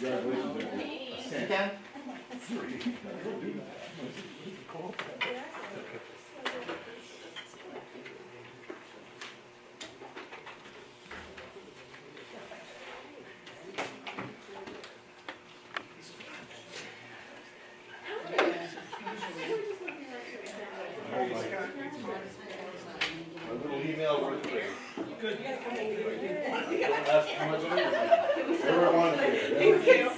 You can? A little email worth three. Good. Ask how much it is. Everyone here.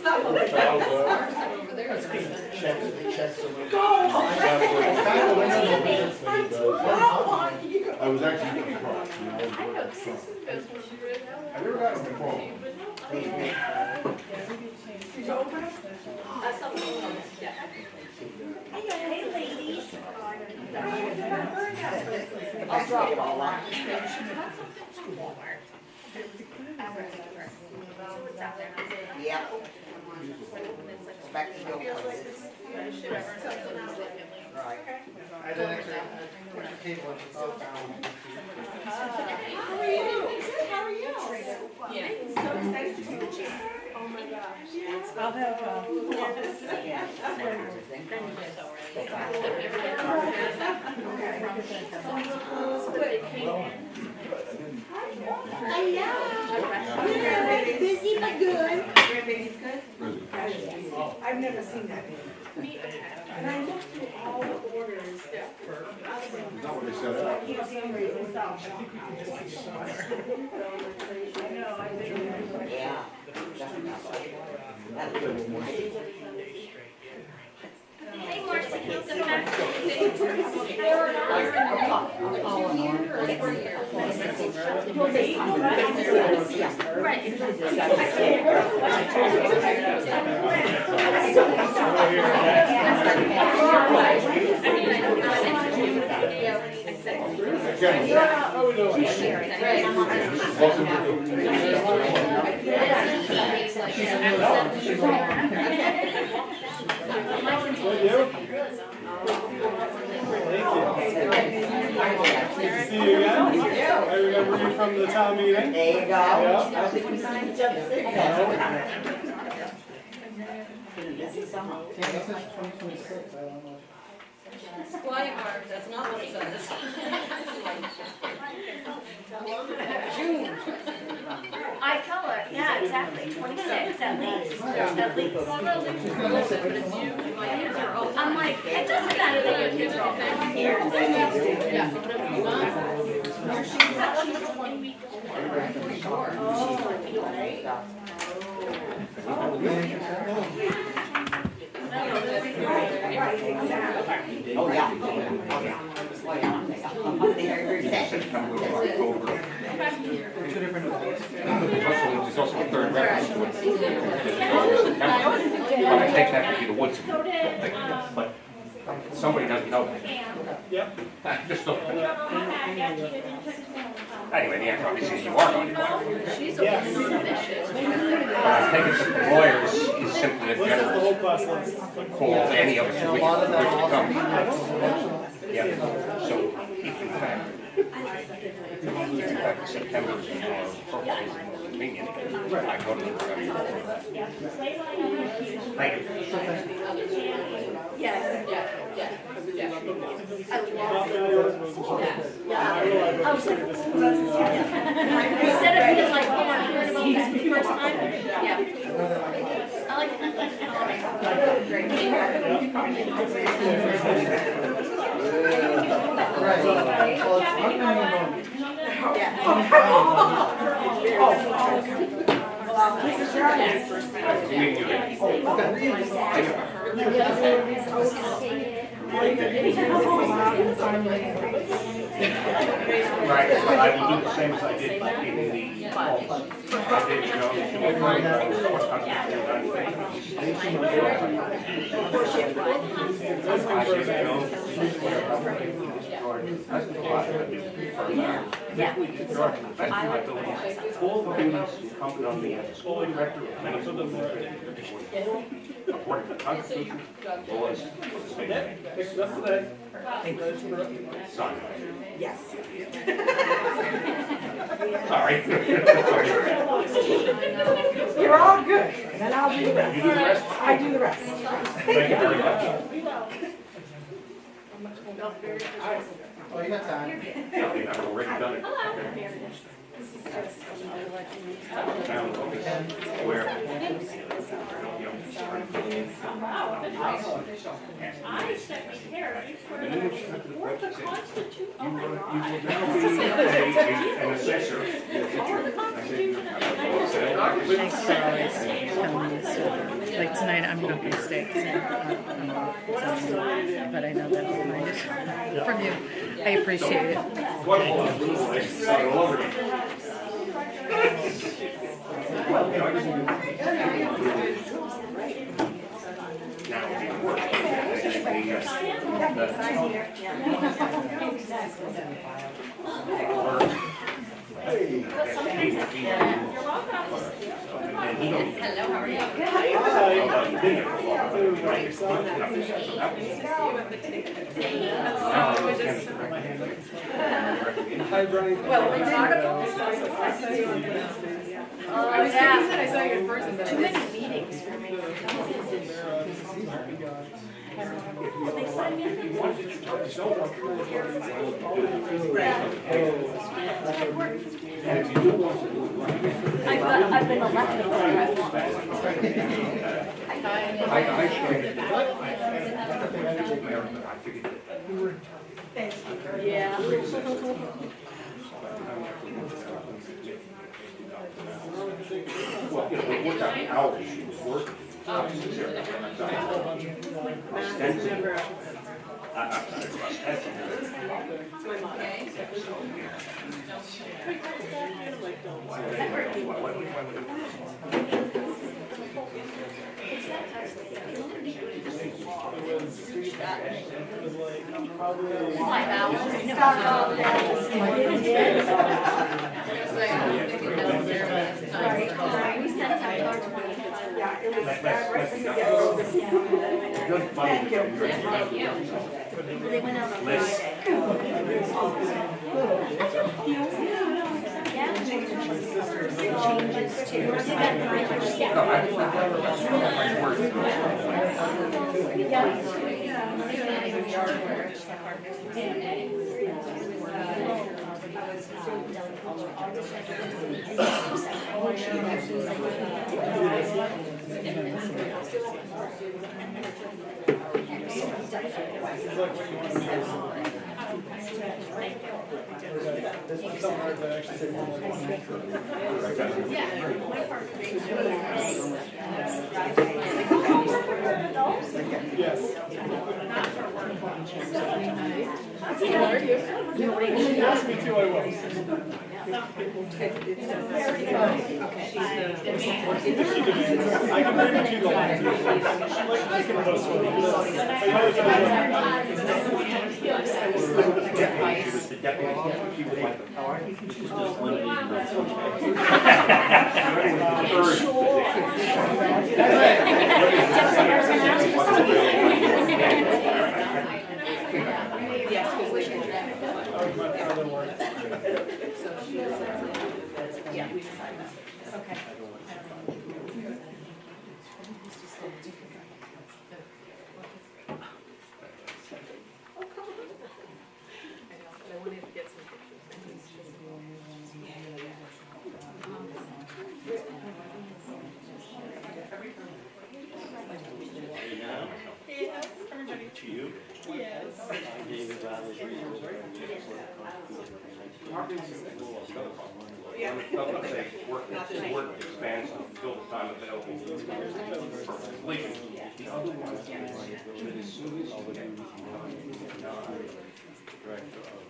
I was actually in the front. I've never gotten them before. Hey, ladies. I'll drop it all off. Yeah. Back to your place. Right. I didn't actually, put your table and sit down. How are you? Good, how are you? Yeah. So nice to meet you. Oh my gosh. I'll have, I know. You're busy but good. Grandbaby's good? I've never seen that. And I looked through all the orders. Is that what they set up? Yeah. Hey, Marcy, how's it going? See you again. I remember you from the town meeting. There you go. Yeah. Busy summer. Quiet mark, that's not what it says. I color, yeah, exactly, 26 at least. At least. I'm like, it doesn't matter that your kids are all back here. Oh, yeah. Two different events. There's also a third reference to it. But I take that to be the Woodson. But somebody doesn't know that. Yep. Just don't. Anyway, the answer obviously is you are going to. She's a Yes. little vicious. But I take it that the lawyers is simply a What's the general whole class list? call to any of us who wish to come. Yeah, so if in fact September is more convenient, I go to the professional for that. Thank you. Yes. I love it. I was like, instead of being like, oh, I'm hearing about this for the first time. Yeah. I like that. Right, I will do the same as I did in the fall. I did, you know, all the duties incumbent on me as a school director, according to the Constitution, laws, Yep. Thanks for today. signed. Yes. Sorry. You're all good. And then I'll do the rest. You do the rest? I do the rest. Thank you very much. Oh, you got time. I think I've already done it. Now, focus where. I said we care for the Constitution. Oh my God. You will now be an assessor. Thanks for always telling me so. Like tonight, I'm not gonna stay, 'cause but I know that's nice from you. I appreciate it. What was Hello, how are you? Hi, Brian. Well, we articles. I was thinking that I saw you in person. Too many meetings for me. I've been elected. Yeah. Well, you know, what kind of hours she was working. They went out on Friday. Changes too. This is something that actually said more Yes. Ask me to, I will. I can bring it to the line. Like, I can post one. Yeah, we decided that. Okay. I wanted to get some To you? Work expands until the time available for completion. The other one is that as soon as you get director of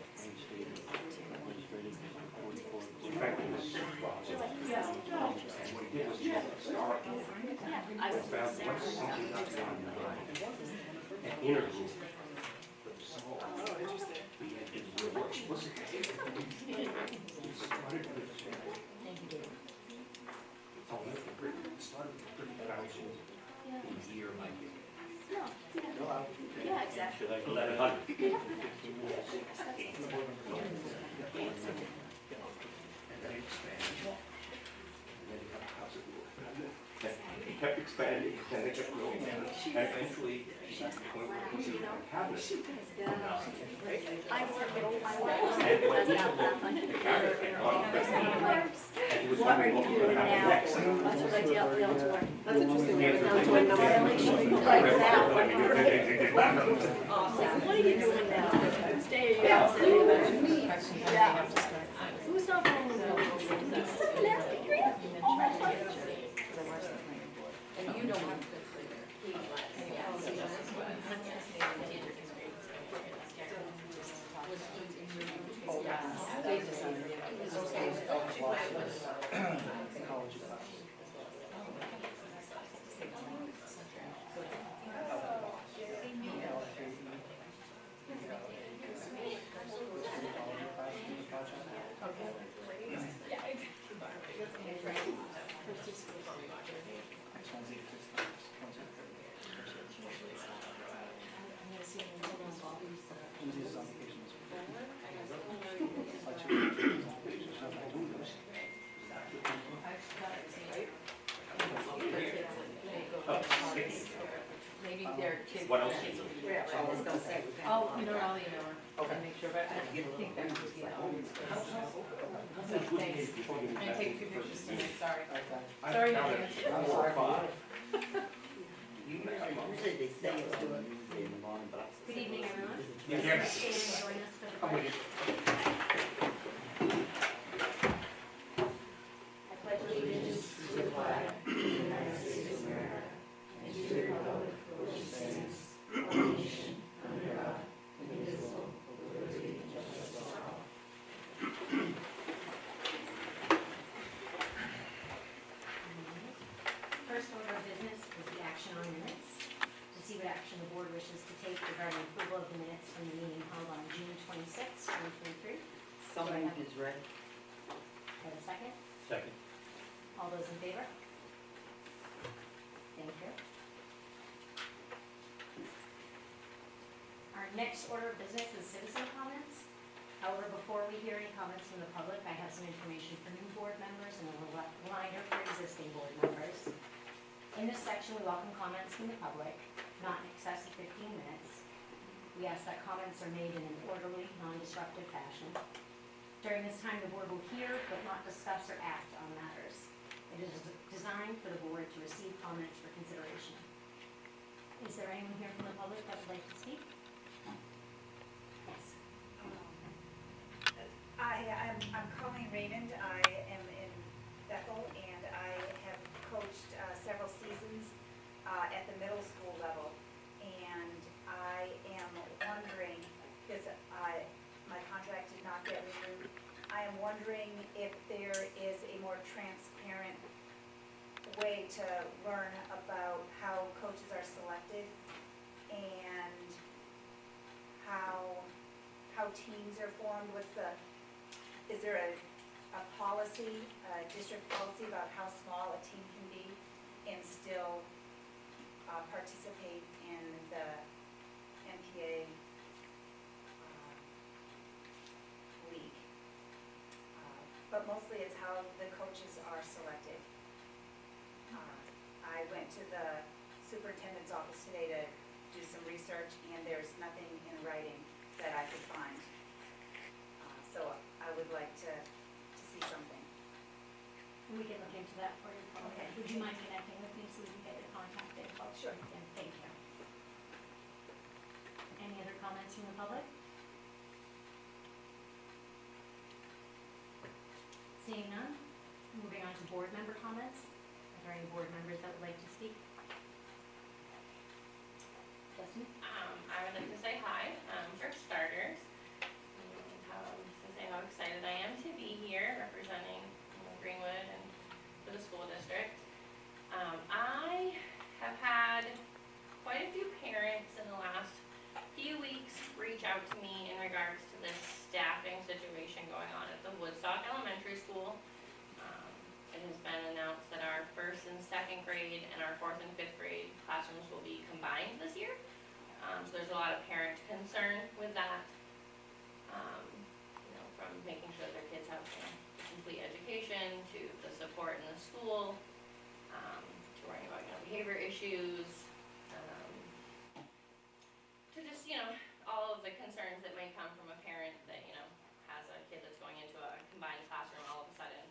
effectiveness process. And what he did was check the star. I found once something got done, an interview. Oh, interesting. It's real explicit. Started with 30,000 a year, like Yeah, exactly. 1,100. And then expanded. And then he got a house at kept expanding, and they kept growing, and eventually, she got to the point where it was in a cabinet. I work with my And when he took the cabinet and got the rest, and he was wondering what was gonna happen next. That's what I tell them to work. That's interesting. Yeah. Down to a number. Right now. I mean, What are you doing now? Stay at your house. Yeah. Who's not home now? And you don't want to. Maybe their kids. What else? Oh, no, I'll email her and make sure, but I think that would be all. Thanks. And take 2 pictures tonight, sorry. Sorry, you guys. Usually they say it's doing. Good evening, everyone. Yes. Stay and join us for the I'm with you. I pledge allegiance to the flag of the United States of America and to the republic for which it stands, one nation, under God, indivisible, with liberty and justice for all. First order of business is the action on minutes. To see what action the board wishes to take regarding approval of the minutes from the meeting held on June 26, 2023. Someone is ready. Have a second? Second. All those in favor? Thank you. Our next order of business is citizen comments. However, before we hear any comments from the public, I have some information for new board members and a reminder for existing board members. In this section, we welcome comments from the public, not in excess of 15 minutes. We ask that comments are made in an orderly, non-disruptive fashion. During this time, the board will hear but not discuss or act on matters. It is designed for the board to receive comments for consideration. Is there anyone here from the public that would like to speak? Yes. I'm Colleen Raymond. I am in Bethel, and I have coached several seasons at the middle school level. And I am wondering, because my contract did not get renewed, I am wondering if there is a more transparent way to learn about how coaches are selected and how teams are formed. Is there a policy, a district policy about how small a team can be and still participate in the NPA league? But mostly it's how the coaches are selected. I went to the superintendent's office today to do some research, and there's nothing in writing that I could find. So I would like to see something. We can look into that for you. Okay. Would you mind connecting with me so we can get your contact info? Sure. Yeah, thank you. Any other comments from the public? Seeing none, moving on to board member comments. Are there any board members that would like to speak? Justin? I would like to say hi, for starters, to say how excited I am to be here representing Greenwood and for the school district. I have had quite a few parents in the last few weeks reach out to me in regards to this staffing situation going on at the Woodstock Elementary School. It has been announced that our 1st and 2nd grade and our 4th and 5th grade classrooms will be combined this year. So there's a lot of parent concern with that. From making sure their kids have a complete education, to the support in the school, to worrying about, issues, to just, all of the concerns that may come from a parent that, has a kid that's going into a combined classroom all of a sudden,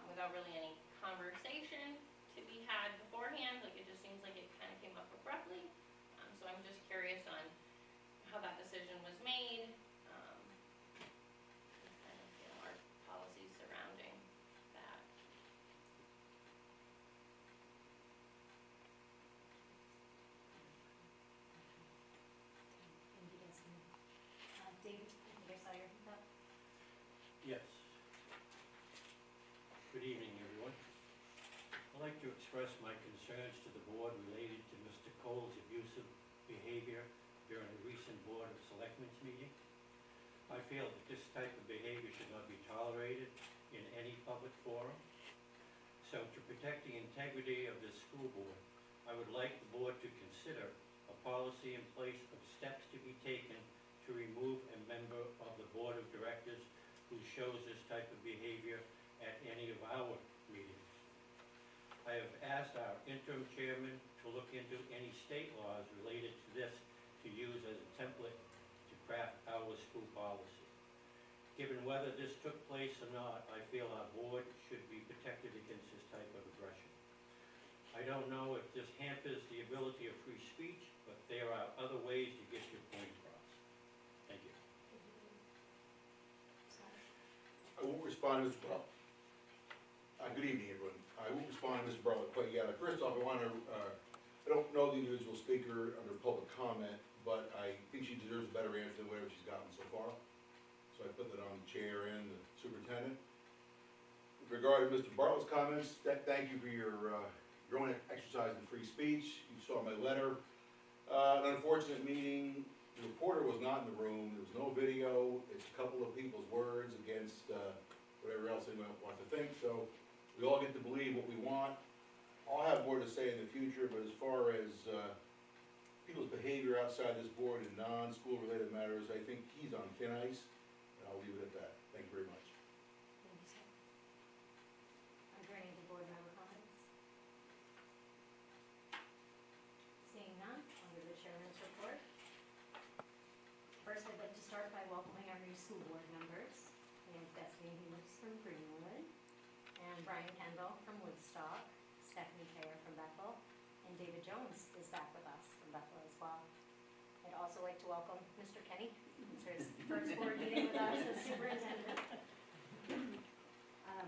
without really any conversation to be had beforehand. Like, it just seems like it kind of came up abruptly. So I'm just curious on how that decision was made, just kind of, our policies surrounding that. David, I think I saw your hand up. Yes. Good evening, everyone. I'd like to express my concerns to the board related to Mr. Cole's abusive behavior during a recent Board of Selectmen's meeting. I feel that this type of behavior should not be tolerated in any public forum. So to protect the integrity of this school board, I would like the board to consider a policy in place of steps to be taken to remove a member of the board of directors who shows this type of behavior at any of our meetings. I have asked our interim chairman to look into any state laws related to this to use as a template to craft our school policy. Given whether this took place or not, I feel our board should be protected against this type of aggression. I don't know if this hampers the ability of free speech, but there are other ways to get your point across. Thank you. I won't respond to Mr. Burrell. Good evening, everyone. I won't respond to Mr. Burrell quite yet. First off, I don't know the individual speaker under public comment, but I think she deserves a better answer than whatever she's gotten so far. So I put that on the chair and the superintendent. With regard to Mr. Bartlett's comments, thank you for your own exercise in free speech. You saw my letter. An unfortunate meeting. The reporter was not in the room. There was no video. It's a couple of people's words against whatever else they might want to think. So we all get to believe what we want. I'll have more to say in the future, but as far as people's behavior outside this board in non-school related matters, I think he's on thin ice, and I'll leave it at that. Thank you very much. Thank you, sir. Are there any other board member comments? Seeing none, I'll do the chairman's report. First, I'd like to start by welcoming our new school board members. We have Destiny Helix from Greenwood, and Brian Kendall from Woodstock, Stephanie Taylor from Bethel, and David Jones is back with us from Bethel as well. I'd also like to welcome Mr. Kenny. It's his first board meeting with us as superintendent.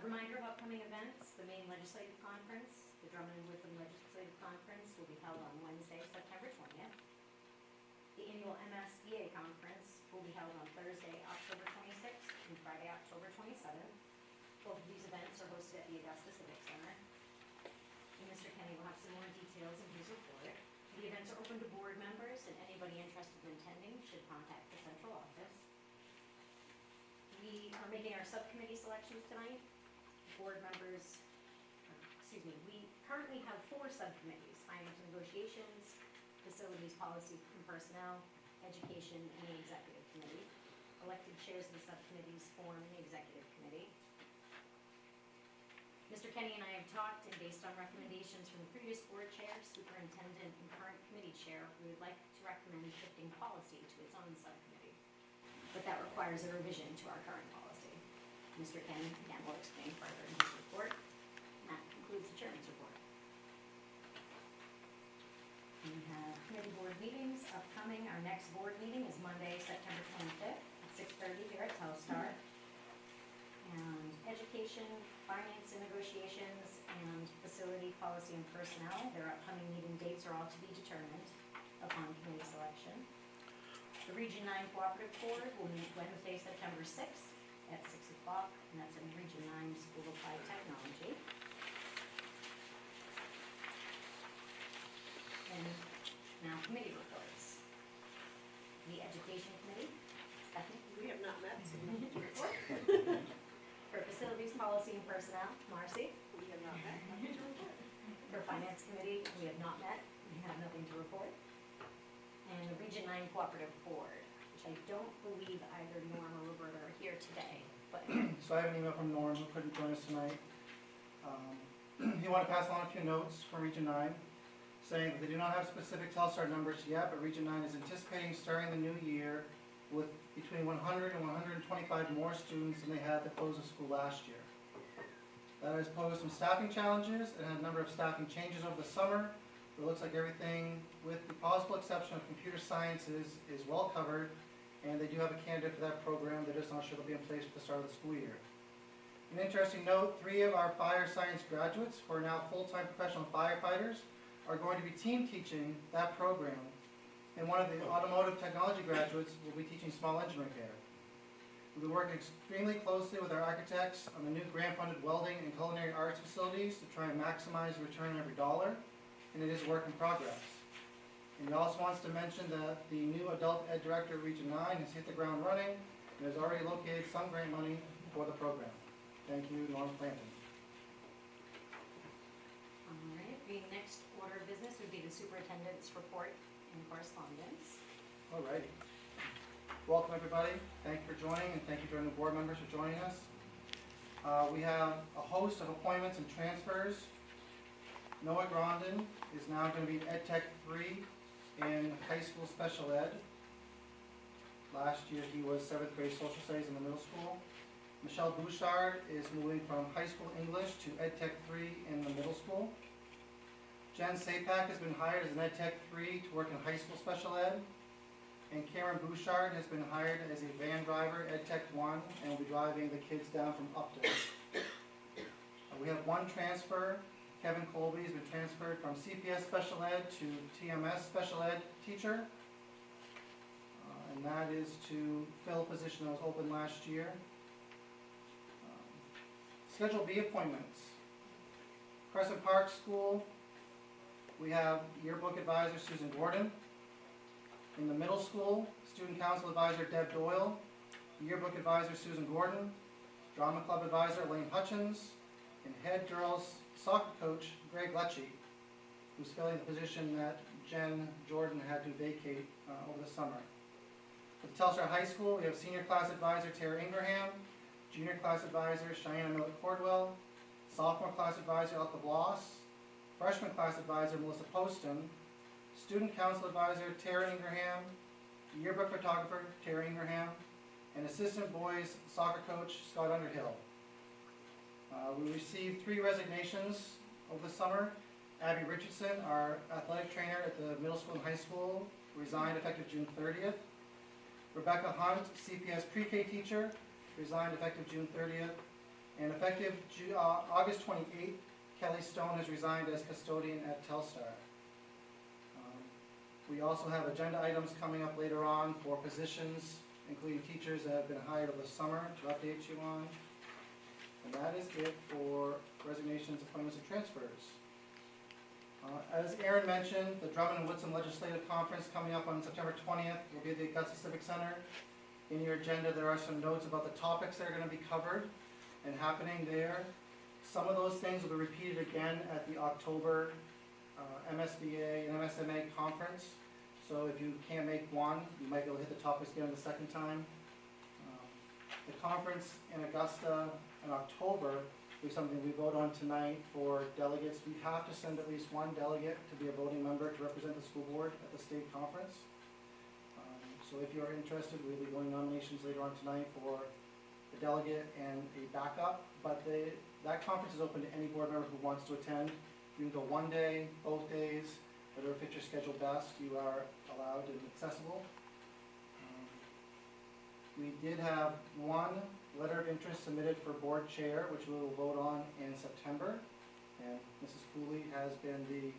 Reminder of upcoming events: the Maine Legislative Conference, the Drummond and Witham Legislative Conference will be held on Wednesday, September 20th. The annual MSBA Conference will be held on Thursday, October 26th and Friday, October 27th. Both of these events are hosted at the Augusta Civic Center. And Mr. Kenny will have some more details in his report. The events are open to board members, and anybody interested in attending should contact the central office. We are making our subcommittee selections tonight. Board members, we currently have 4 subcommittees: finance and negotiations, facilities, policy and personnel, education, and the executive committee. Elected chairs of the subcommittees form the executive committee. Mr. Kenny and I have talked, and based on recommendations from the previous board chair, superintendent, and current committee chair, we would like to recommend shifting policy to its own subcommittee. But that requires a revision to our current policy. Mr. Kenny, again, will explain further in his report. And that concludes the chairman's report. We have committee board meetings upcoming. Our next board meeting is Monday, September 25th at 6:30 here at Telstar. And education, finance and negotiations, and facility, policy, and personnel, their upcoming meeting dates are all to be determined upon committee selection. The Region 9 Cooperative Board will meet Wednesday, September 6th at 6 o'clock, and that's in Region 9 School of Applied Technology. And now committee reports. The Education Committee, Stephanie. We have not met, so we need to report. For Facilities, Policy, and Personnel, Marcy. We have not met, nothing to report. For Finance Committee, we have not met, we have nothing to report. And the Region 9 Cooperative Board, which I don't believe either Norm or Roberta are here today, but. So I have an email from Norm, who couldn't join us tonight. You want to pass along a few notes from Region 9. saying that they do not have specific Telstar numbers yet, but Region 9 is anticipating starting the new year with between 100 and 125 more students than they had at the close of school last year. That has posed some staffing challenges and had a number of staffing changes over the summer. It looks like everything, with the possible exception of computer sciences, is well covered, and they do have a candidate for that program. They're just not sure they'll be in place for the start of the school year. An interesting note, 3 of our fire science graduates, who are now full-time professional firefighters, are going to be team teaching that program. And one of the automotive technology graduates will be teaching small engine repair. We'll be working extremely closely with our architects on the new grant-funded welding and culinary arts facilities to try and maximize the return on every dollar, and it is a work in progress. And he also wants to mention that the new adult ed director at Region 9 has hit the ground running and has already located some grant money for the program. Thank you, Norm Planton. All right, the next order of business would be the superintendent's report and correspondence. All righty. Welcome, everybody. Thank you for joining, and thank you to our new board members for joining us. We have a host of appointments and transfers. Noah Grondin is now going to be Ed Tech 3 in high school special ed. Last year he was 7th grade social studies in the middle school. Michelle Bouchard is moving from high school English to Ed Tech 3 in the middle school. Jen Sapak has been hired as an Ed Tech 3 to work in high school special ed. And Karen Bouchard has been hired as a van driver, Ed Tech 1, and will be driving the kids down from Upton. We have one transfer. Kevin Colby has been transferred from CPS special ed to TMS special ed teacher. And that is to fill a position that was open last year. Schedule B appointments. Crescent Park School, we have yearbook advisor Susan Gordon. In the middle school, student council advisor Deb Doyle, yearbook advisor Susan Gordon, drama club advisor Elaine Hutchins, and head girls soccer coach Greg Lecce, who's filling the position that Jen Jordan had to vacate over the summer. For the Telstar High School, we have senior class advisor Tara Ingraham, junior class advisor Cheyenne Millett Cordwell, sophomore class advisor Elka Bloss, freshman class advisor Melissa Poston, student council advisor Tara Ingraham, yearbook photographer Tara Ingraham, and assistant boys soccer coach Scott Underhill. We received 3 resignations over the summer. Abby Richardson, our athletic trainer at the middle school and high school, resigned effective June 30th. Rebecca Hunt, CPS pre-K teacher, resigned effective June 30th. And effective August 28th, Kelly Stone has resigned as custodian at Telstar. We also have agenda items coming up later on for positions, including teachers that have been hired over the summer, to update you on. And that is it for resignations, appointments, and transfers. As Aaron mentioned, the Drummond and Woodson Legislative Conference coming up on September 20th will be at the Augusta Civic Center. In your agenda, there are some notes about the topics that are going to be covered and happening there. Some of those things will be repeated again at the October MSBA and MSMA conference. So if you can't make one, you might be able to hit the topics again the second time. The conference in Augusta in October will be something we vote on tonight for delegates. We have to send at least one delegate to be a voting member to represent the school board at the state conference. So if you're interested, we'll be going nominations later on tonight for a delegate and a backup. But that conference is open to any board member who wants to attend. You can go one day, both days, whatever fits your schedule best. You are allowed and accessible. We did have one letter of interest submitted for board chair, which we will vote on in September. And Mrs. Cooley has been the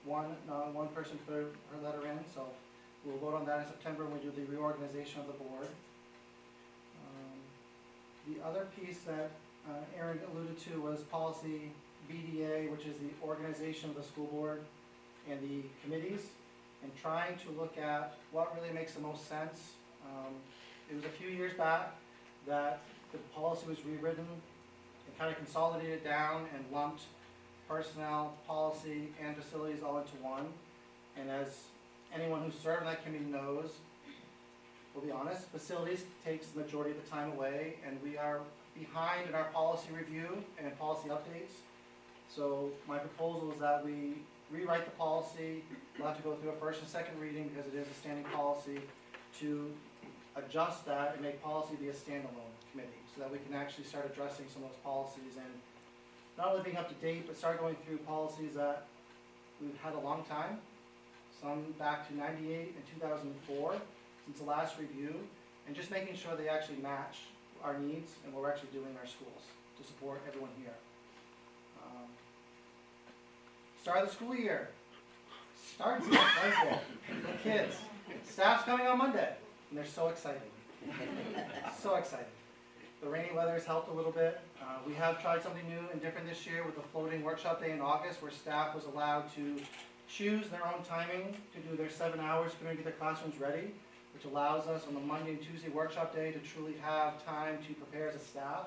one person put her letter in, so we'll vote on that in September when we do the reorganization of the board. The other piece that Aaron alluded to was policy BDA, which is the organization of the school board and the committees, and trying to look at what really makes the most sense. It was a few years back that the policy was rewritten and kind of consolidated down and lumped personnel, policy, and facilities all into one. And as anyone who served in that committee knows, we'll be honest, facilities takes the majority of the time away, and we are behind in our policy review and policy updates. So my proposal is that we rewrite the policy. We'll have to go through a first and second reading because it is a standing policy to adjust that and make policy be a standalone committee so that we can actually start addressing some of those policies and not only being up to date, but start going through policies that we've had a long time, some back to 98 and 2004 since the last review, and just making sure they actually match our needs and what we're actually doing in our schools to support everyone here. Start of the school year. Starts next Wednesday. The kids. Staff's coming on Monday, and they're so excited. So excited. The rainy weather has helped a little bit. We have tried something new and different this year with the floating workshop day in August where staff was allowed to choose their own timing to do their 7 hours to get their classrooms ready, which allows us on the Monday and Tuesday workshop day to truly have time to prepare as a staff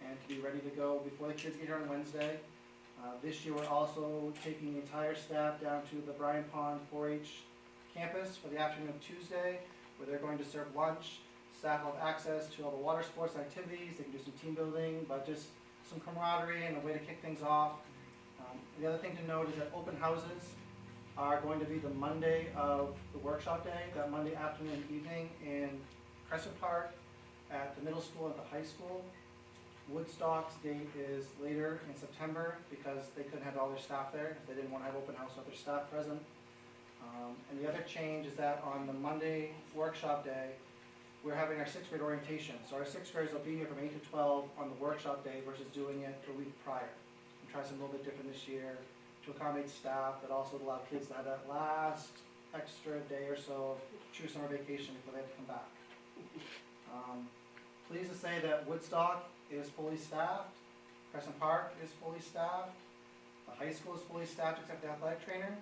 and to be ready to go before the kids get here on Wednesday. This year we're also taking the entire staff down to the Bryan Pond 4-H campus for the afternoon of Tuesday where they're going to serve lunch. Staff will have access to all the water sports activities. They can do some team building, but just some camaraderie and a way to kick things off. The other thing to note is that open houses are going to be the Monday of the workshop day, that Monday afternoon and evening in Crescent Park, at the middle school and at the high school. Woodstock's date is later in September because they couldn't have all their staff there. They didn't want to have open house with their staff present. And the other change is that on the Monday workshop day, we're having our 6th grade orientation. So our 6th graders will be here from 8 to 12 on the workshop day versus doing it a week prior. And try something a little bit different this year to accommodate staff, but also to allow kids to have that last extra day or so of true summer vacation before they have to come back. Pleased to say that Woodstock is fully staffed. Crescent Park is fully staffed. The high school is fully staffed except the athletic trainer.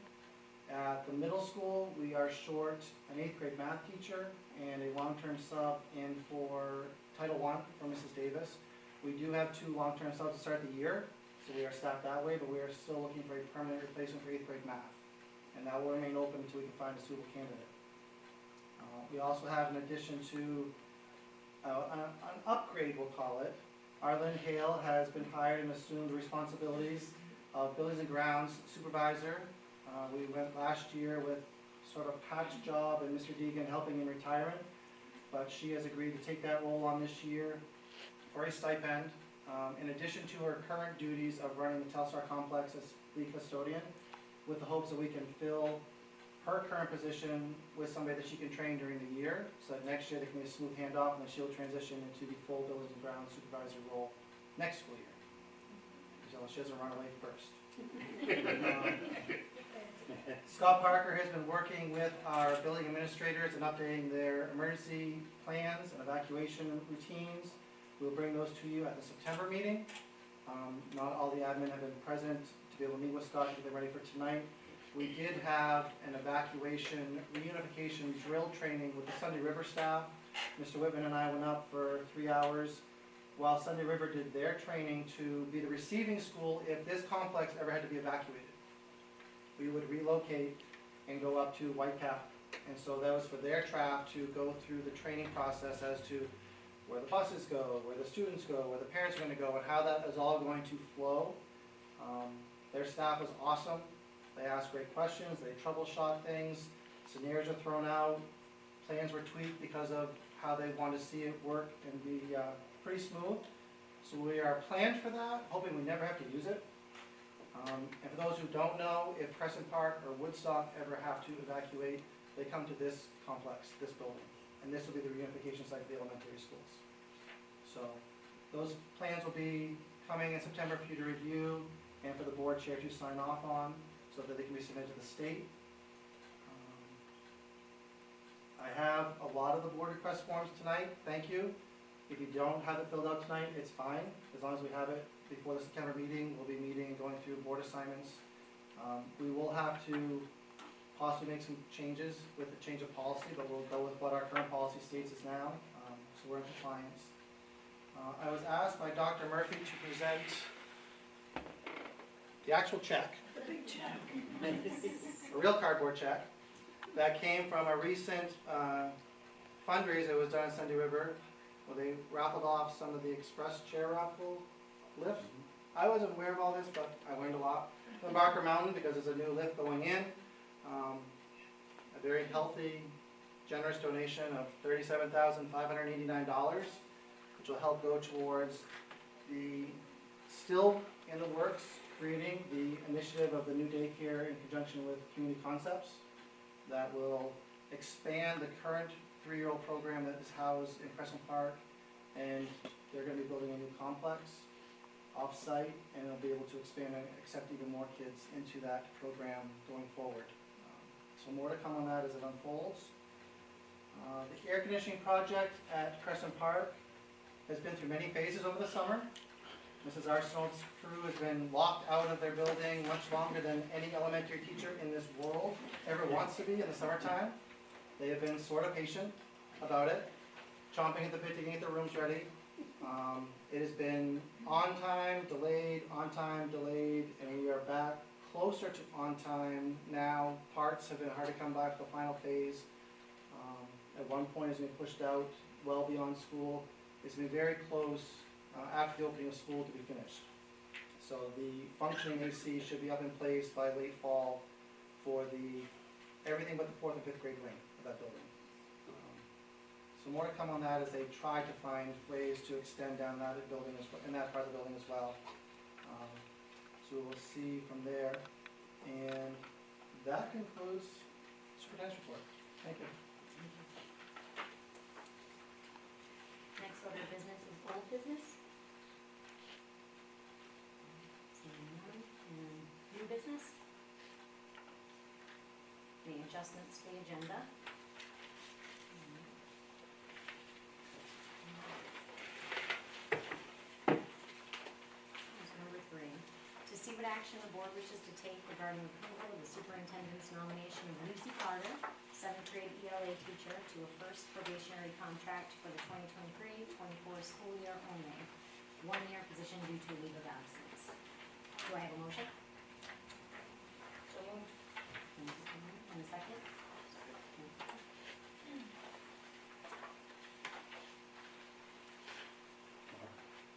At the middle school, we are short an 8th grade math teacher and a long-term sub in for Title I for Mrs. Davis. We do have 2 long-term subs to start the year, so we are staffed that way, but we are still looking for a permanent replacement for 8th grade math. And that will remain open until we can find a suitable candidate. We also have, in addition to an upgrade, we'll call it, Arlen Hale has been hired and assumed the responsibilities of Buildings and Grounds Supervisor. We went last year with sort of a patch job and Mr. Deegan helping in retirement, but she has agreed to take that role on this year for a stipend. In addition to her current duties of running the Telstar complex as lead custodian, with the hopes that we can fill her current position with somebody that she can train during the year, so that next year there can be a smooth handoff and then she'll transition into the full Buildings and Grounds Supervisor role next school year. So she doesn't run away first. Scott Parker has been working with our building administrators and updating their emergency plans and evacuation routines. We'll bring those to you at the September meeting. Not all the admin have been present to be able to meet with Scott to get them ready for tonight. We did have an evacuation reunification drill training with the Sunday River staff. Mr. Whitman and I went up for 3 hours while Sunday River did their training to be the receiving school if this complex ever had to be evacuated. We would relocate and go up to Whitecap. And so that was for their staff to go through the training process as to where the buses go, where the students go, where the parents are going to go, and how that is all going to flow. Their staff was awesome. They asked great questions, they troubleshot things, scenarios are thrown out, plans were tweaked because of how they wanted to see it work and be pretty smooth. So we are planned for that, hoping we never have to use it. And for those who don't know, if Crescent Park or Woodstock ever have to evacuate, they come to this complex, this building. And this will be the reunification site for the elementary schools. So those plans will be coming in September for you to review and for the board chair to sign off on so that they can be submitted to the state. I have a lot of the board request forms tonight, thank you. If you don't have it filled out tonight, it's fine, as long as we have it before the September meeting. We'll be meeting and going through board assignments. We will have to possibly make some changes with the change of policy, but we'll go with what our current policy states is now, so we're in compliance. I was asked by Dr. Murphy to present the actual check. The big check. A real cardboard check that came from a recent fundraiser that was done at Sunday River, where they raffled off some of the express chair raffle lift. I wasn't aware of all this, but I learned a lot. Barker Mountain because there's a new lift going in. A very healthy, generous donation of $37,589, which will help go towards the, still in the works, creating the initiative of the new daycare in conjunction with Community Concepts that will expand the current 3-year-old program that is housed in Crescent Park, and they're going to be building a new complex off-site, and they'll be able to expand and accept even more kids into that program going forward. So more to come on that as it unfolds. The air conditioning project at Crescent Park has been through many phases over the summer. Mrs. Arsenault's crew has been locked out of their building much longer than any elementary teacher in this world ever wants to be in the summertime. They have been sort of patient about it, chomping at the bit to get their rooms ready. It has been on time, delayed, and we are back closer to on time now. Parts have been hard to come by for the final phase. At one point it's been pushed out well beyond school. It's been very close after the opening of school to be finished. So the functioning AC should be up in place by late fall for everything but the 4th and 5th grade wing of that building. So more to come on that as they try to find ways to extend down that building in that part of the building as well. So we'll see from there. And that concludes the superintendent's report. Thank you. Next order of business is old business. Seeing none. And new business. The adjustments to the agenda. Number 3. To see what action the board wishes to take regarding approval of the superintendent's nomination of Lucy Carter, 7th grade ELA teacher, to a first probationary contract for the 2023-24 school year only. 1-year position due to leave of absence. Do I have a motion? So moved. Thank you, Karen. And a second?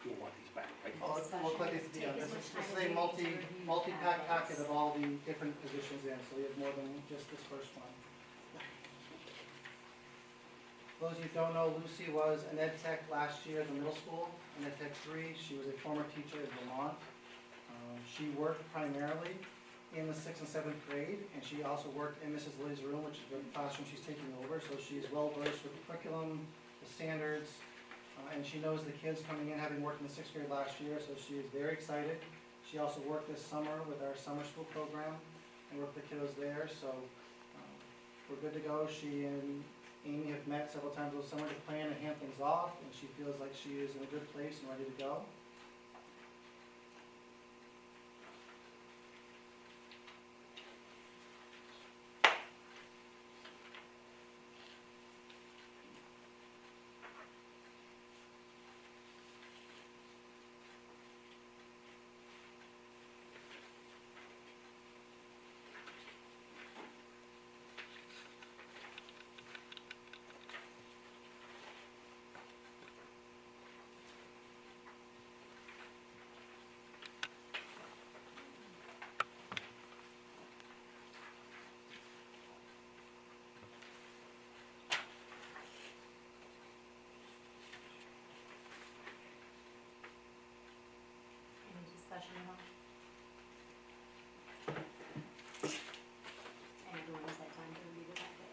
You'll want these back, right? We'll click it, yeah, Take as this much is time a as you need to review multi-pack the packet packets. of all the different positions in, so we have more than just this first one. For those of you who don't know, Lucy was an ed tech last year at the middle school, an ed tech 3. She was a former teacher in Vermont. She worked primarily in the 6th and 7th grade, and she also worked in Mrs. Lily's room, which is the classroom she's taking over, so she's well versed with the curriculum, the standards, and she knows the kids coming in, having worked in the 6th grade last year, so she is very excited. She also worked this summer with our summer school program and worked with the kiddos there, so we're good to go. She and Amy have met several times this summer to plan and hand things off, and she feels like she is in a good place and ready to go. Discussion at all? And everyone has had time to review the packet.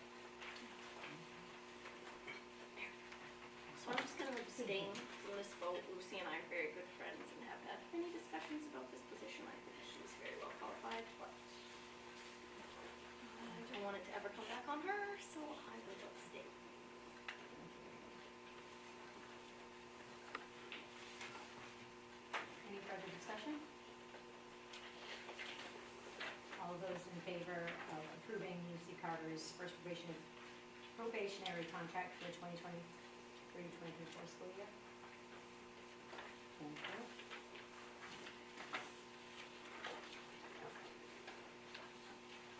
So I'm just gonna abstain from this vote. Lucy and I are very good friends and have had many discussions about this position. I think she's very well qualified, but I don't want it to ever come back on her, so I will abstain. Any further discussion? All those in favor of approving Lucy Carter's first probationary contract for the 2023-2024 school year? Thank you.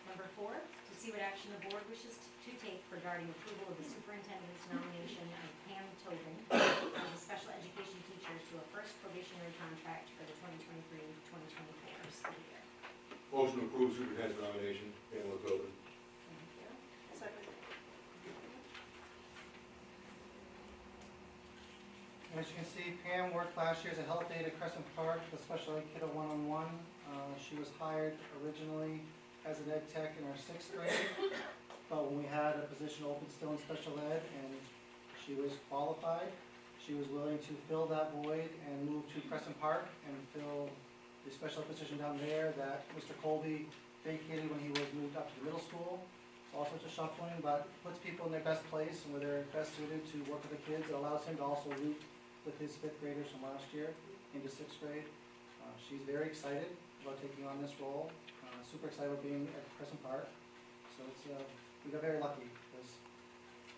Number 4, to see what action the board wishes to take regarding approval of the superintendent's nomination of Pam Tobin as a special education teacher to a first probationary contract for the 2023-2024 school year. Motion to approve superintendent's nomination, Pamela Tobin. As you can see, Pam worked last year as a health aide at Crescent Park, the special ed kiddo one-on-one. She was hired originally as an ed tech in our 6th grade, but when we had a position open still in special ed and she was qualified, she was willing to fill that void and move to Crescent Park and fill the special ed position down there that Mr. Colby vacated when he was moved up to the middle school. All sorts of shuffling, but puts people in their best place and where they're best suited to work with the kids. It allows him to also root with his 5th graders from last year into 6th grade. She's very excited about taking on this role, super excited about being at Crescent Park. So it's, we got very lucky because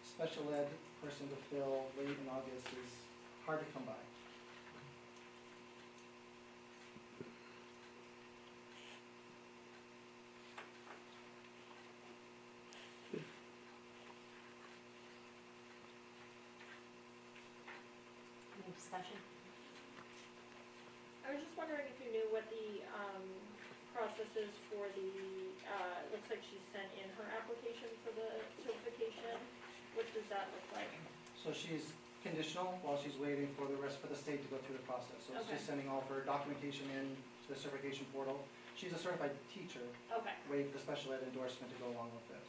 special ed person to fill late in August is hard to come by. Any discussion? I was just wondering if you knew what the, process is for the, looks like she sent in her application for the certification. What does that look like? So she's conditional while she's waiting for the rest for the state to go through the process. So it's Okay. just sending all of her documentation in to the certification portal. She's a certified teacher, Okay, waiting for the special ed endorsement to go along with it.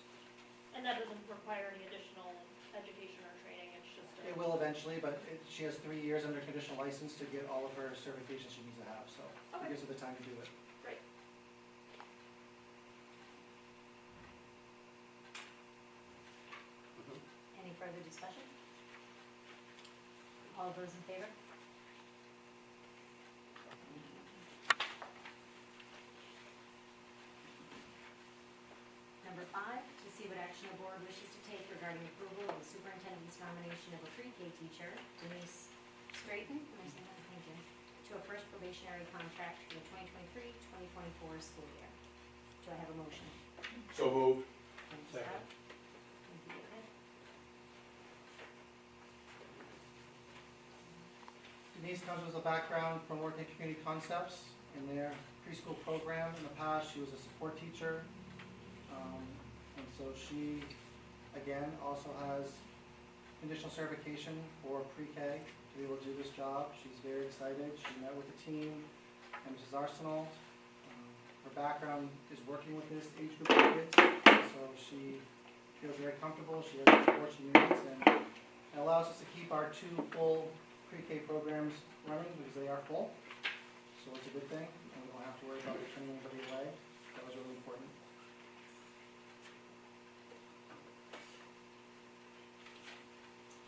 and that doesn't require any additional education or training, it's just a. It will eventually, but she has 3 years under conditional license to get all of her certifications she needs to have, so it Okay. gives her the time to do it. Great. Any further discussion? All those in favor? Number 5, to see what action the board wishes to take regarding approval of the superintendent's nomination of a pre-K teacher, Denise Straighten, am I saying that? Thank you, to a first probationary contract for the 2023-2024 school year. Do I have a motion? So moved. Thank you, Second. Scott. Thank you, David. Denise comes with a background from working at Community Concepts in their preschool program. In the past, she was a support teacher. And so she, again, also has conditional certification for pre-K to be able to do this job. She's very excited. She met with the team and Mrs. Arsenal. Her background is working with this age group of kids, so she feels very comfortable. She has the support she needs, and it allows us to keep our 2 full pre-K programs running because they are full. So it's a good thing, and we don't have to worry about turning anybody away. That was really important.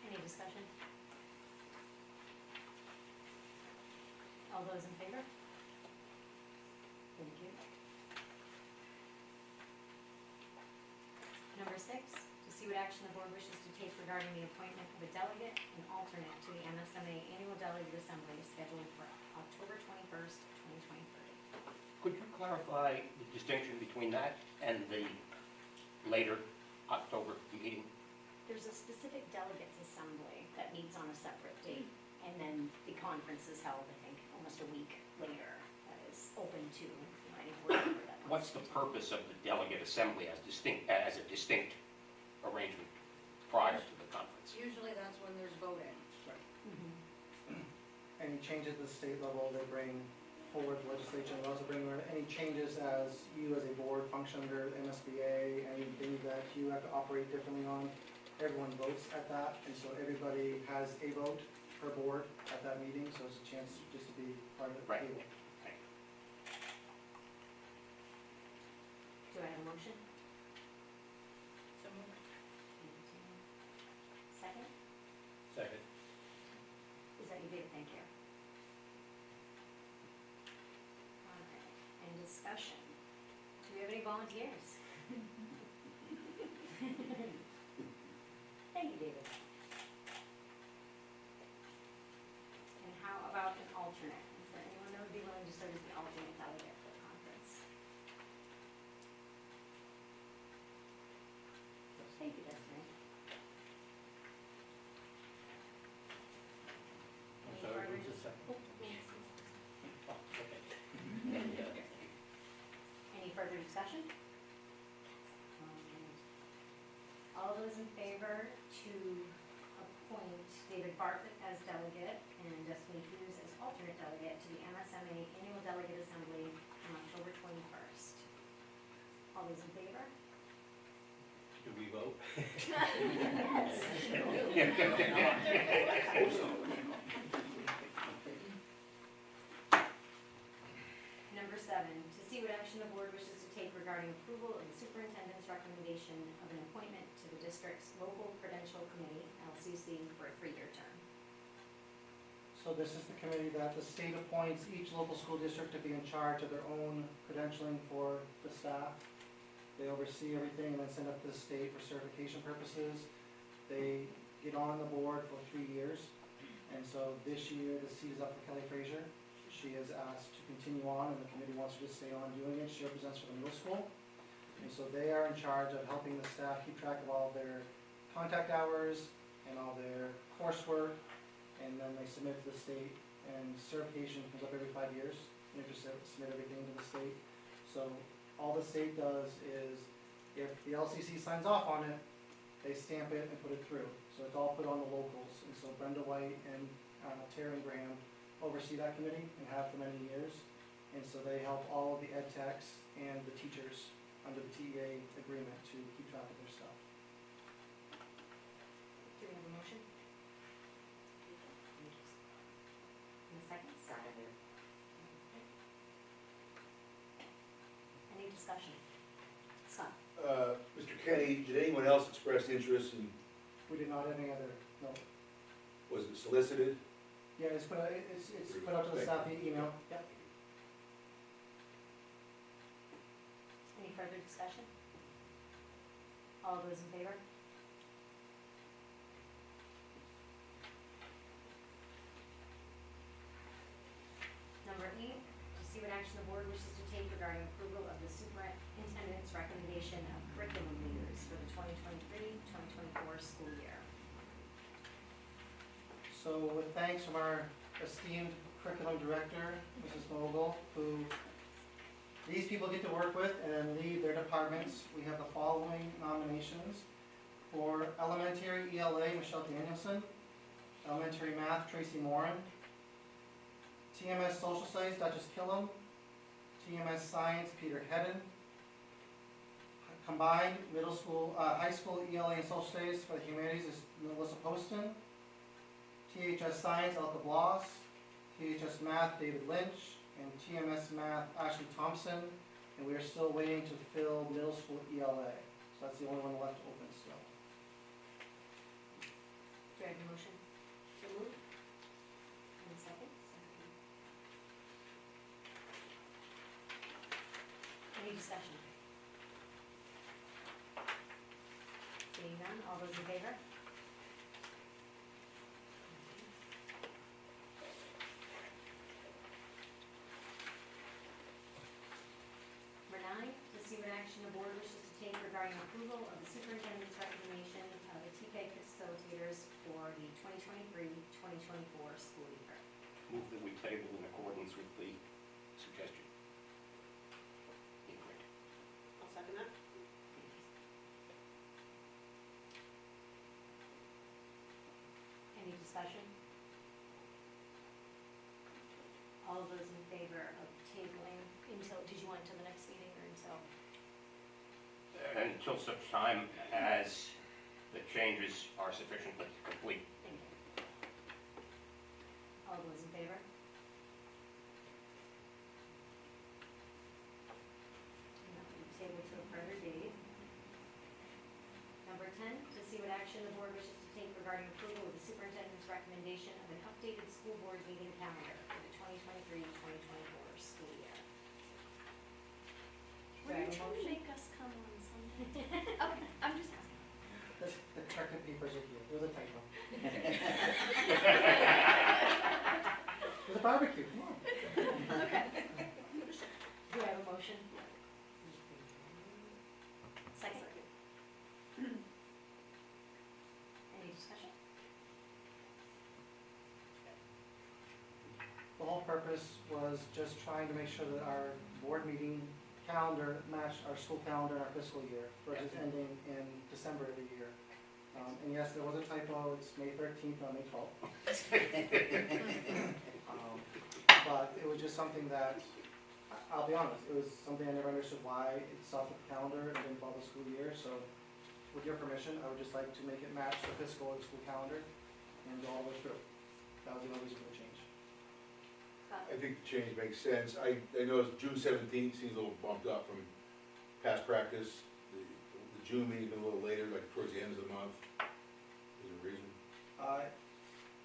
Any discussion? All those in favor? Thank you. Number 6, to see what action the board wishes to take regarding the appointment of a delegate and alternate to the MSMA Annual Delegate Assembly scheduled for October 21st, 2023. Could you clarify the distinction between that and the later October meeting? There's a specific delegates assembly that meets on a separate date, and then the conference is held, I think, almost a week later, that is open to any board member that What's wants the to. purpose of the delegate assembly as a distinct arrangement prior to the conference? Usually that's when there's voting. Mhm. Any changes at the state level, they bring forward the legislation. They also bring any changes as you as a board function under MSBA, anything that you have to operate differently on. Everyone votes at that, and so everybody has a vote per board at that meeting, so it's a chance just to be part of the Right. table. Do I have a motion? So moved. Thank you, Tina. Second? Second. Is that you, David? Thank you. All right, and discussion. Do we have any volunteers? Thank you, David. And how about an alternate? Is there anyone that would be willing to serve as the alternate delegate for the conference? Thank you, Destiny. I'm Any sorry, further who's the dis- second? Oh, Nancy. Oh, okay. Any in favor to appoint David Bartlett as delegate and Destiny Hughes as alternate delegate to the MSMA Annual Delegate Assembly on October 21st? All those in favor? Do we vote? Number 7, to see what action the board wishes to take regarding approval of the superintendent's recommendation of an appointment to the district's local credential committee, LCC, for a 3-year term. So this is the committee that the state appoints each local school district to be in charge of their own credentialing for the staff. They oversee everything and then send it to the state for certification purposes. They get on the board for 3 years. And so this year, the seat is up for Kelly Frazier. She is asked to continue on, and the committee wants her to stay on doing it. She represents for the middle school. And so they are in charge of helping the staff keep track of all their contact hours and all their coursework. And then they submit to the state, and certification comes up every 5 years. You have to submit everything to the state. So all the state does is, if the LCC signs off on it, they stamp it and put it through. So it's all put on the locals. And so Brenda White and Taryn Graham oversee that committee and have for many years. And so they help all of the ed techs and the teachers under the TEA agreement to keep track of their stuff. Do we have a motion? In a second? Second. Any discussion? Scott? Mr. Kenny, did anyone else express interest in, We did not have any other, no. was it solicited? Yeah, it's put out to the staff via email. Yep. Any further discussion? All those in favor? Number 8, to see what action the board wishes to take regarding approval of the superintendent's recommendation of curriculum leaders for the 2023-2024 school year. So with thanks from our esteemed curriculum director, Mrs. Mogul, who these people get to work with and lead their departments, we have the following nominations. For elementary ELA, Michelle Danielson. Elementary math, Tracy Moran. TMS social studies, Duchess Killam. TMS science, Peter Hedden. Combined middle school, high school ELA and social studies for the humanities is Melissa Poston. THS science, Elka Bloss. THS math, David Lynch. And TMS math, Ashley Thompson. And we are still waiting to fill middle school ELA. So that's the only one left open still. Do I have a motion? So moved. And a second? Any discussion? Seeing none, all those in favor? Number 9, to see what action the board wishes to take regarding approval of the superintendent's recommendation of the TK facilitators for the 2023-2024 school year. Move that we table in accordance with the suggestion. Ingrid. I'll second that. Any discussion? All those in favor of tabling until, did you want to the next meeting or until? Until such time as the changes are sufficiently complete. Thank you. All those in favor? And that will be tabled to a further date. Number 10, to see what action the board wishes to take regarding approval of the superintendent's recommendation of an updated school board meeting calendar for the 2023-2024 school year. Were you trying to make us come on Sunday? Okay, I'm just asking. The corrected papers are here. There's a typo. There's a barbecue, come on. Okay. Do I have a motion? Second. Any discussion? The whole purpose was just trying to make sure that our board meeting calendar matched our school calendar and our fiscal year, versus ending in December every year. And yes, there was a typo, it's May 13th, not May 12th. But it was just something that, I'll be honest, it was something I never understood why it's off the calendar and didn't follow the school year, so with your permission, I would just like to make it match the fiscal and school calendar and go all the way through. That was the only reason for the change. I think the change makes sense. I noticed June 17th seems a little bumped up from past practice. The June meeting a little later, like towards the end of the month. Is there a reason?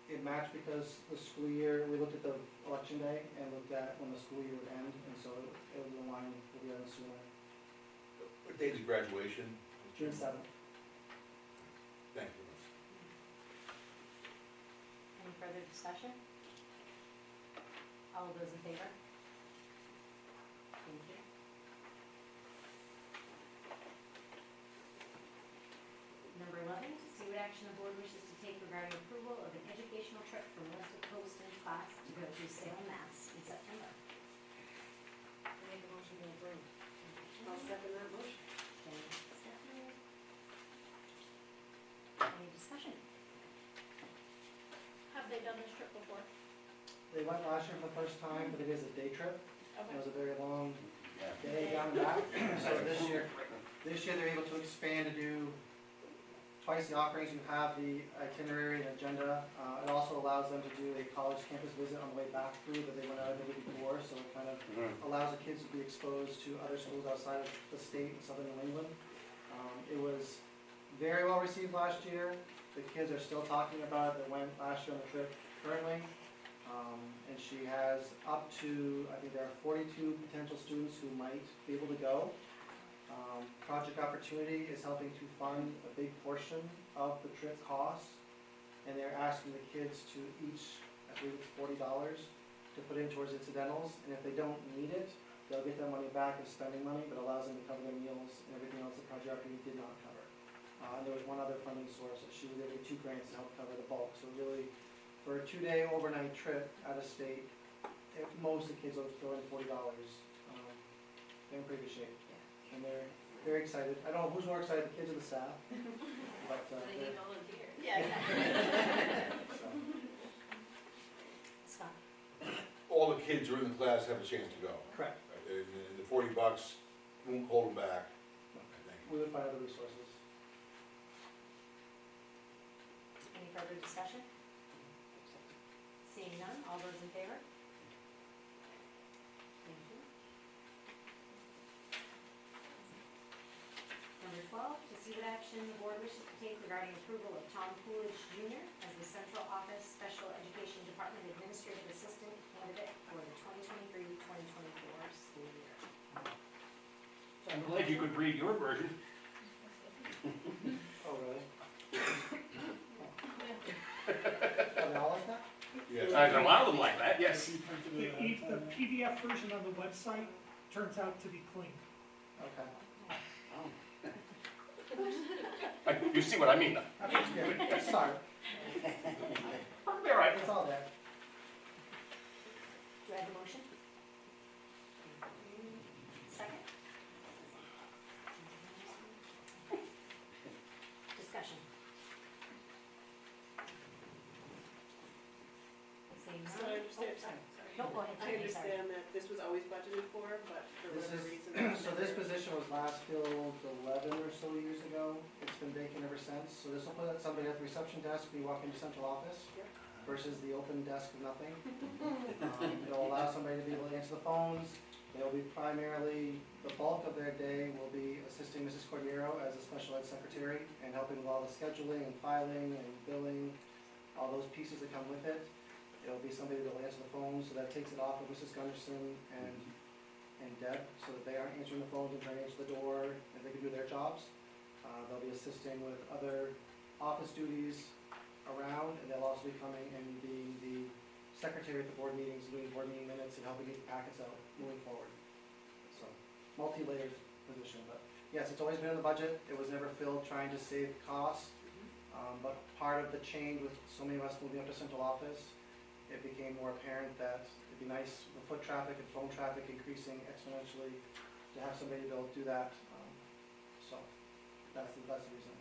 It matched because the school year, we looked at the election day and looked at when the school year would end, and so it was in line with the other sooner. What date is graduation? June 7th. Thank you. Any further discussion? All of those in favor? Thank you. Number 11, to see what action the board wishes to take regarding approval of an educational trip for Melissa Poston's class to go to Salem, Mass. in September. Make a motion to approve. I'll second that motion. Okay, Stephanie. Any discussion? Have they done this trip before? They went last year for the first time, but it is a day trip. It Okay. was a very long day down and back. So this year they're able to expand to do twice the offerings. You have the itinerary and agenda. It also allows them to do a college campus visit on the way back through that they went out the week before. So it kind of allows the kids to be exposed to other schools outside of the state in southern New England. It was very well received last year. The kids are still talking about it that went last year on the trip currently. And she has up to, I think there are 42 potential students who might be able to go. Project Opportunity is helping to fund a big portion of the trip costs. And they're asking the kids to each, I believe it's $40, to put in towards incidentals. And if they don't need it, they'll get their money back as spending money, but allows them to cover their meals and everything else that Project Opportunity did not cover. And there was one other funding source that she was able to get 2 grants to help cover the bulk. So really, for a 2-day overnight trip out of state, most of the kids will throw in $40. They're in pretty good shape. And they're very excited. I don't know who's more excited, the kids or the staff. But, They need volunteers. Yeah. so. Scott? All the kids who are in the class have a chance to go. Correct. And the $40 won't hold them back, I think. We would find other resources. Any further discussion? Seeing none, all those in favor? Thank you. Number 12, to see what action the board wishes to take regarding approval of Tom Coolidge Jr. as the Central Office Special Education Department Administrative Assistant candidate for the 2023-2024 school year. I'm glad you could read your version. Oh, really? Are they all like that? Yes. I can allow them like that, yes. The PDF version on the website turns out to be clean. Okay. You see what I mean, though? Yeah, sorry. Perfectly all right. It's all there. Do I have a motion? Second? Discussion. Seeing none? So I understand, Oh, sorry. sorry. No, go ahead. I understand that this was always budgeted for, but for This whatever is, reason. so this position was last filled 11 or so years ago. It's been vacant ever since. So this will put somebody at the reception desk when you walk into central office Yep. versus the open desk of nothing. It'll allow somebody to be able to answer the phones. They'll be primarily, the bulk of their day will be assisting Mrs. Cordiero as a special ed secretary and helping with all the scheduling and filing and billing, all those pieces that come with it. It'll be somebody that will answer the phone, so that takes it off of Mrs. Gunderson and Deb, so that they aren't answering the phones and trying to answer the door, and they can do their jobs. They'll be assisting with other office duties around, and they'll also be coming and being the secretary at the board meetings, doing board meeting minutes and helping get the packets out moving forward. So, multi-layered position, but yes, it's always been in the budget. It was never filled trying to save costs. But part of the change with so many of us moving up to central office, it became more apparent that it'd be nice with foot traffic and phone traffic increasing exponentially to have somebody to be able to do that. So that's the reason.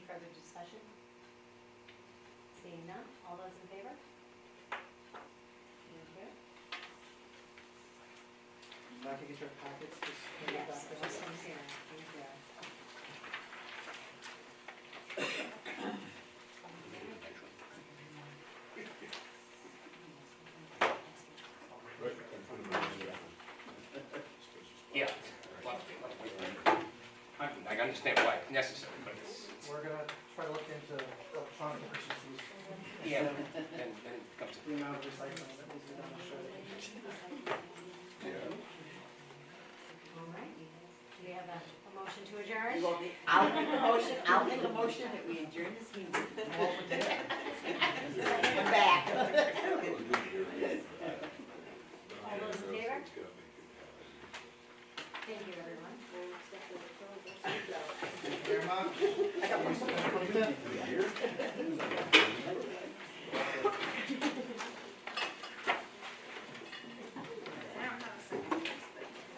further discussion? Seeing none, all those in favor? Thank you. Back to get your packets, just put it Yes, back there. this one's here, thank you. Yeah. I understand why it's necessary, but it's, We're gonna try to look into electronic efficiencies, yeah, and it comes. the amount of recycling that needs to be done to show. All right, do we have a motion to adjourn? I'll make a motion that we adjourn this meeting. We're back. All those in favor? Thank you, everyone. Thank you very much. I got one. 25th.